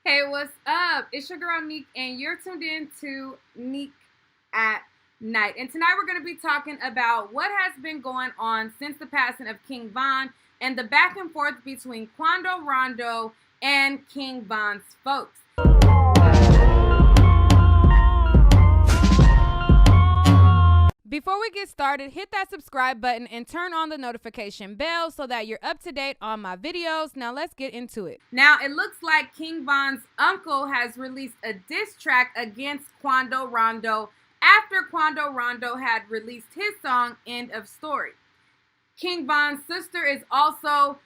Hey, what's up? It's your girl Nique, and you're tuned in to Nique at Night. And tonight we're going to be talking about what has been going on since the passing of King Von and the back and forth between Quando Rondo and King Von's folks. Before we get started, hit that subscribe button and turn on the notification bell so that you're up to date on my videos. Now let's get into it. Now it looks like King Von's uncle has released a diss track against Quando Rondo after Quando Rondo had released his song End of Story. King Von's sister is also,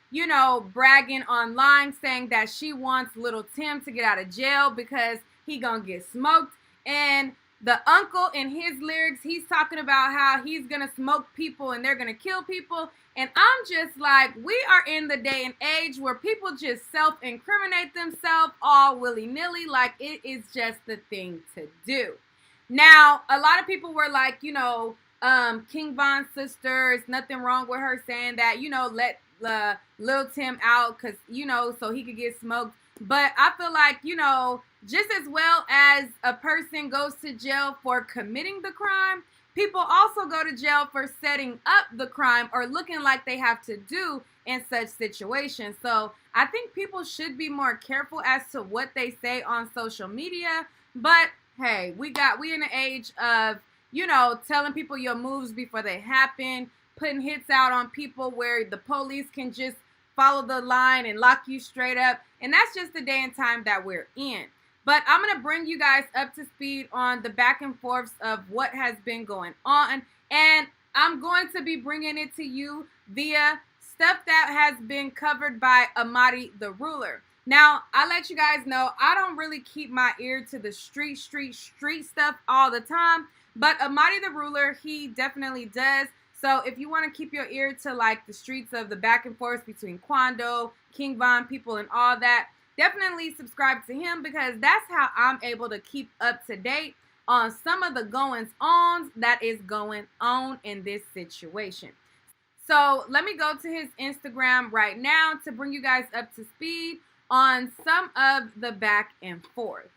bragging online saying that she wants Little Tim to get out of jail because he gonna get smoked. And the uncle, in his lyrics, he's talking about how he's going to smoke people and they're going to kill people. And I'm just like, we are in the day and age where people just self-incriminate themselves all willy-nilly, like it is just the thing to do. Now, a lot of people were like, King Von's sister, there's nothing wrong with her saying that, let Lil Tim out because, so he could get smoked. But I feel like, just as well as a person goes to jail for committing the crime, people also go to jail for setting up the crime or looking like they have to do in such situations. So I think people should be more careful as to what they say on social media. But hey, we in an age of, telling people your moves before they happen, putting hits out on people where the police can just follow the line and lock you straight up. And that's just the day and time that we're in. But I'm going to bring you guys up to speed on the back and forths of what has been going on. And I'm going to be bringing it to you via stuff that has been covered by Amadi the Ruler. Now, I let you guys know, I don't really keep my ear to the street stuff all the time. But Amadi the Ruler, he definitely does. So if you want to keep your ear to like the streets of the back and forth between Quando, King Von people and all that, definitely subscribe to him because that's how I'm able to keep up to date on some of the goings-ons that is going on in this situation. So let me go to his Instagram right now to bring you guys up to speed on some of the back and forth.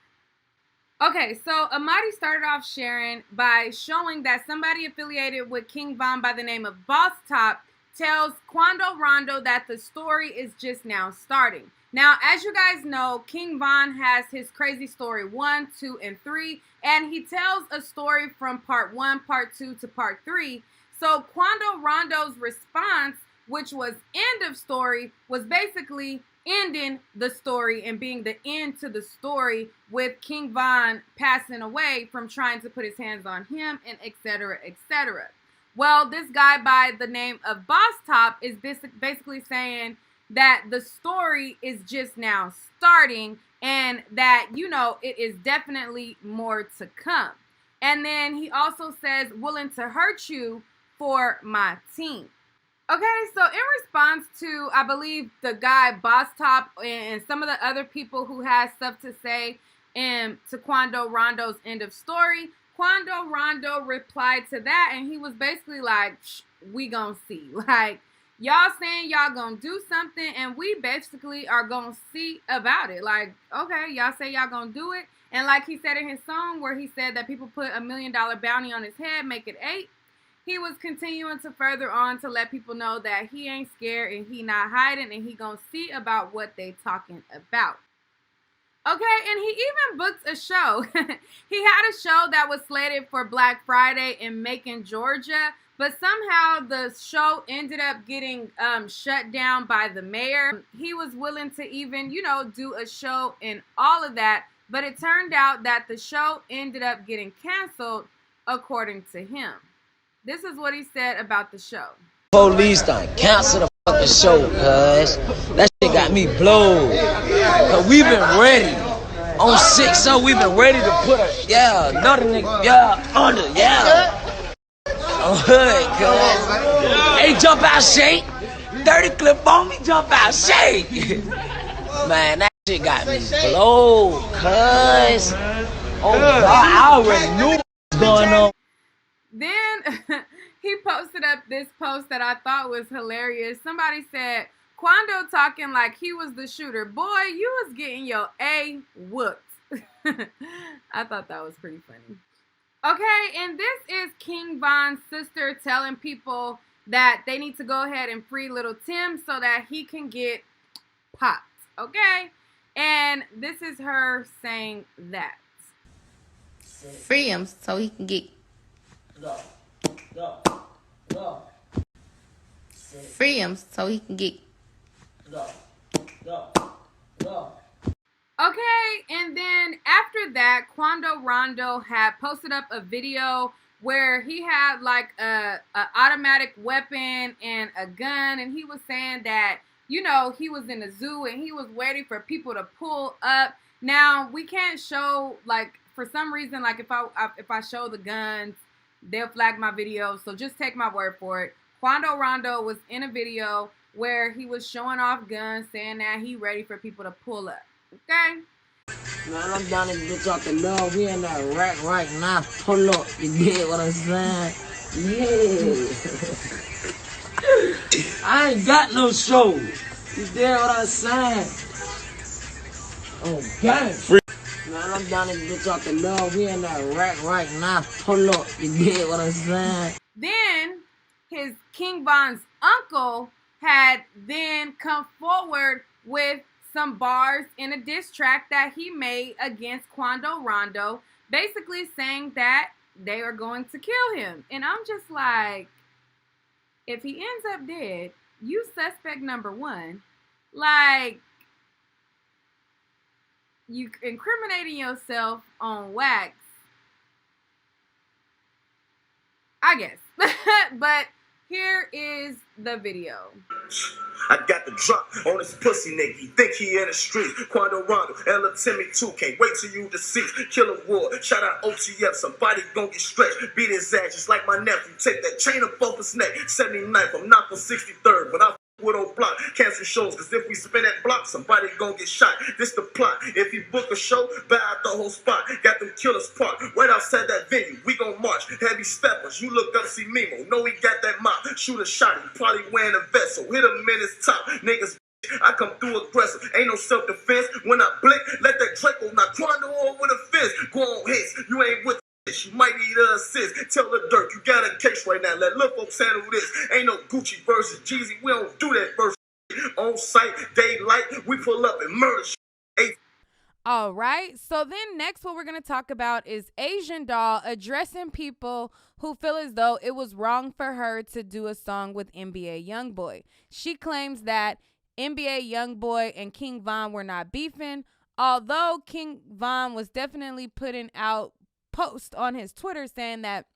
Okay, so Amadi started off sharing by showing that somebody affiliated with King Von by the name of Boss Top tells Quando Rondo that the story is just now starting. Now, as you guys know, King Von has his crazy story 1, 2, and 3, and he tells a story from part 1, part 2 to part 3. So Quando Rondo's response, which was end of story, was basically ending the story and being the end to the story with King Von passing away from trying to put his hands on him and etc., etc. Well, this guy by the name of Boss Top is basically saying that the story is just now starting and that, it is definitely more to come. And then he also says, willing to hurt you for my team. Okay, so in response to, I believe, the guy Boss Top and some of the other people who had stuff to say to Quando Rondo's end of story, Quando Rondo replied to that and he was basically like, we gonna see. Like, y'all saying y'all gonna do something and we basically are gonna see about it. Like, okay, y'all say y'all gonna do it. And like he said in his song where he said that people put $1 million bounty on his head, make it 8. He was continuing to further on to let people know that he ain't scared and he not hiding and he gonna see about what they talking about. Okay, and he even booked a show. He had a show that was slated for Black Friday in Macon, Georgia, but somehow the show ended up getting shut down by the mayor. He was willing to even, do a show and all of that, but it turned out that the show ended up getting canceled according to him. This is what he said about the show. Police done cancel the fucking show, cuz. That shit got me blowed. Cause we been ready. On 6-0, we been ready to put another nigga, under, on hood, cuz. Hey, jump out, shake. 30 clip on me, jump out, shake. Man, that shit got me blowed, cuz. Oh, God, I already knew what was going on. Then he posted up this post that I thought was hilarious. Somebody said, Quando talking like he was the shooter. Boy, you was getting your A whooped. I thought that was pretty funny. Okay, and this is King Von's sister telling people that they need to go ahead and free little Tim so that he can get popped. Okay? And this is her saying that. Free him so he can get. Free him so he can get. Okay, and then after that, Quando Rondo had posted up a video where he had like a automatic weapon and a gun, and he was saying that, you know, he was in the zoo and he was waiting for people to pull up. Now, we can't show, like, for some reason, like if I show the guns, they'll flag my video, so just take my word for it. Quando Rondo was in a video where he was showing off guns, saying that he ready for people to pull up. Okay? Man, I'm down in this bitch off the love. We in that rack right now. Pull up. You get what I'm saying? Yeah. I ain't got no show. You get what I'm saying? Oh, gang. Man, I'm down in this bitch off the love. We in that rack right now. Pull up. You get what I'm saying? Then his King Von's uncle had then come forward with some bars in a diss track that he made against Quando Rondo, basically saying that they are going to kill him. And I'm just like, if he ends up dead, you suspect number one. Like, you incriminating yourself on wax, I guess. But here is the video. I got the drop on this pussy nigga. He think he in the street. Quando Rondo, Ella Timmy too. Can't wait till you deceased. Killer Ward, shout out OTF. Somebody gon' get stretched. Beat his ass just like my nephew. Take that chain up off his neck. 79th, I'm not for 63rd, but I with on block. Cancel shows, cause if we spin that block, somebody gon' get shot. This the plot. If he book a show, buy out the whole spot. Got them killers parked right outside that venue. We gon' march. Heavy steppers. You look up, see Mimo. Know he got that mop. Shoot a shot. He probably wearing a vest. So hit him in his top. Niggas, I come through aggressive. Ain't no self-defense. When I blink, let that Draco knock Quando over the fence. Go on hits. You ain't with you might need an assist. Tell the dirt you got a case right now. Let little folks handle this. Ain't no Gucci versus Jeezy. We don't do that versus on site, daylight. We pull up and murder shit. All right. So then next what we're going to talk about is Asian Doll addressing people who feel as though it was wrong for her to do a song with NBA Youngboy. She claims that NBA Youngboy and King Von were not beefing, although King Von was definitely putting out post on his Twitter saying that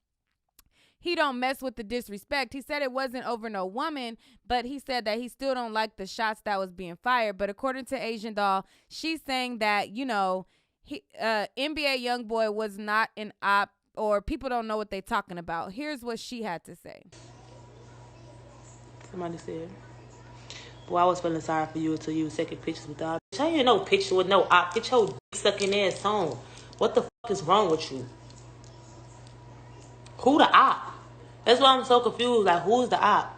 he don't mess with the disrespect. He said it wasn't over no woman, but he said that he still don't like the shots that was being fired. But according to Asian Doll, she's saying that, you know, NBA Youngboy was not an op, or people don't know what they're talking about. Here's what she had to say. Somebody said, boy, I was feeling sorry for you until you was taking pictures with all. I ain't no picture with no op. Get your dick sucking ass on. What the fuck is wrong with you? Who the op? That's why I'm so confused. Like, who's the op?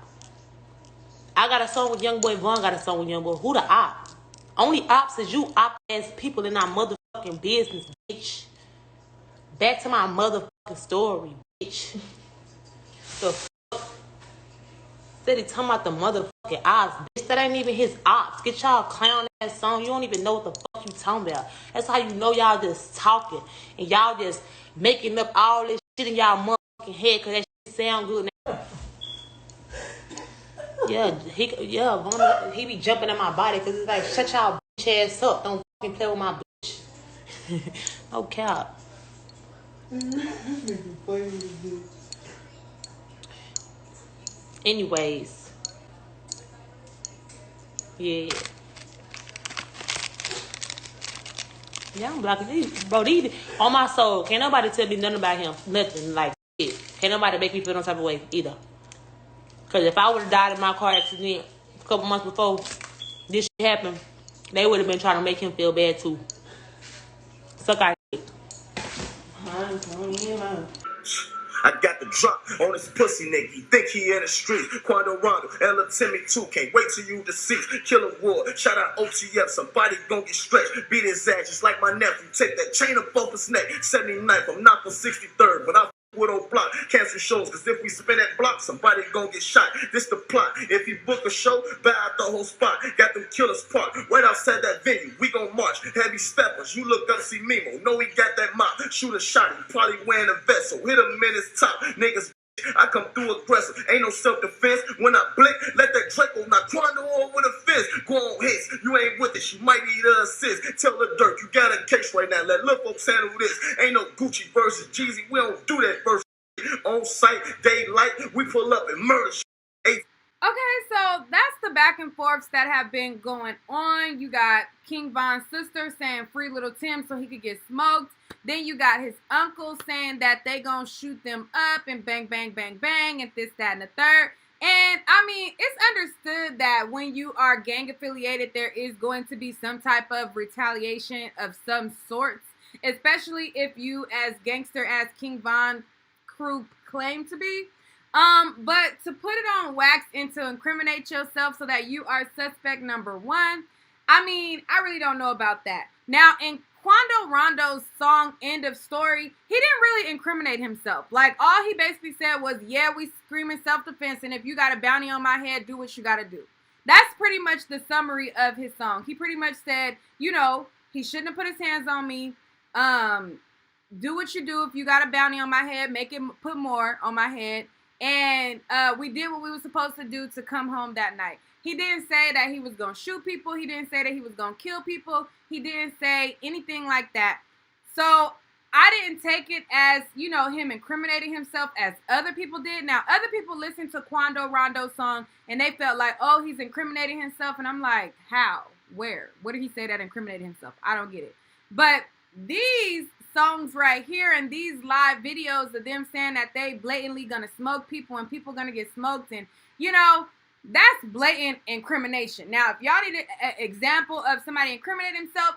I got a song with Youngboy. Vaughn got a song with Youngboy. Who the op? Only ops is you op-ass people in our motherfucking business, bitch. Back to my motherfucking story, bitch. The fuck? Said he talking about the motherfucking ops. Bitch, that ain't even his ops. Get y'all clown ass song. You don't even know what the fuck you talking about. That's how you know y'all just talking. And y'all just making up all this shit in y'all motherfucking head because that shit sound good. Yeah, he be jumping in my body because it's like, shut y'all bitch ass up. Don't fucking play with my bitch. No cap. Anyways. Yeah. Yeah, I'm blocking these. Bro, these, on my soul, can't nobody tell me nothing about him. Nothing, like, shit. Can't nobody make me feel no type of way, either. Because if I would have died in my car accident a couple months before this shit happened, they would have been trying to make him feel bad, too. Suck our dick. I got the drop on this pussy nigga. He think he in the streets. Quando Rondo, Ella Timmy 2. Can't wait till you deceased. Killer Ward, shout out OTF. Somebody gon' get stretched. Beat his ass just like my nephew. Take that chain up off his neck. 79th, I'm not for 63rd, but I with old block, cancel shows, cause if we spin that block, somebody gon' get shot. This the plot. If you book a show, buy out the whole spot. Got them killers parked right outside that venue. We gon' march, heavy steppers. You look up, see Mimo. Know he got that mop. Shoot a shot, he probably wearing a vest. So hit him in his top. Niggas, I come through aggressive. Ain't no self-defense. When I blink, let that Draco knock Quando on with a fist. Go on hits. You ain't with it. You might need an assist. Tell the dirt you got a case right now. Let little folks handle this. Ain't no Gucci versus Jeezy. We don't do that versus on site, daylight. We pull up and murder shit. Okay, so that's the back and forths that have been going on. You got King Von's sister saying free little Tim so he could get smoked. Then you got his uncle saying that they gonna shoot them up and bang, bang, bang, bang, and this, that, and the third. And, I mean, it's understood that when you are gang affiliated, there is going to be some type of retaliation of some sorts, especially if you, as gangster as King Von crew claim to be. But to put it on wax and to incriminate yourself so that you are suspect number one, I mean, I really don't know about that. Now, in Quando Rondo's song, End of Story, he didn't really incriminate himself. Like, all he basically said was, yeah, we screaming self-defense, and if you got a bounty on my head, do what you got to do. That's pretty much the summary of his song. He pretty much said, you know, he shouldn't have put his hands on me. Do what you do. If you got a bounty on my head, make it put more on my head. And we did what we were supposed to do to come home that night. He didn't say that he was going to shoot people. He didn't say that he was going to kill people. He didn't say anything like that. So I didn't take it as, you know, him incriminating himself as other people did. Now, other people listened to Quando Rondo's song and they felt like, oh, he's incriminating himself. And I'm like, how? Where? What did he say that incriminated himself? I don't get it. But these songs right here and these live videos of them saying that they blatantly gonna smoke people and people gonna get smoked, and you know, that's blatant incrimination. Now, if y'all need an example of somebody incriminating himself,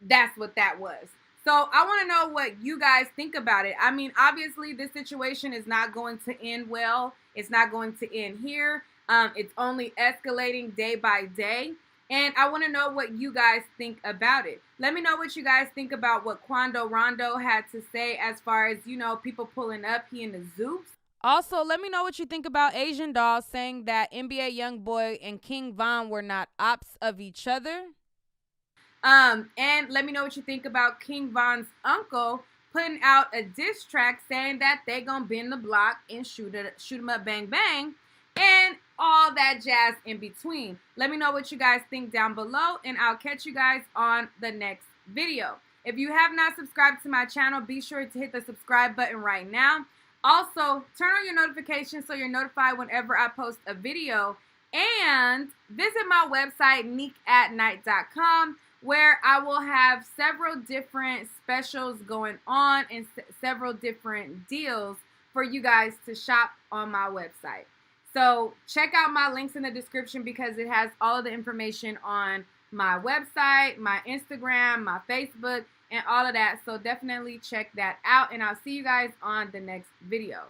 that's what that was. So I want to know what you guys think about it. I mean, obviously this situation is not going to end well. It's not going to end here. It's only escalating day by day. And I want to know what you guys think about it. Let me know what you guys think about what Quando Rondo had to say as far as, you know, people pulling up, he and the Zoops. Also, let me know what you think about Asian Doll saying that NBA Youngboy and King Von were not ops of each other. And let me know what you think about King Von's uncle putting out a diss track saying that they gonna bend the block and shoot him up, bang, bang, and all that jazz in between. Let me know what you guys think down below, and I'll catch you guys on the next video. If you have not subscribed to my channel, be sure to hit the subscribe button right now. Also, turn on your notifications so you're notified whenever I post a video. And visit my website, nique@nite.com, where I will have several different specials going on and several different deals for you guys to shop on my website. So check out my links in the description because it has all of the information on my website, my Instagram, my Facebook, and all of that. So definitely check that out, and I'll see you guys on the next video.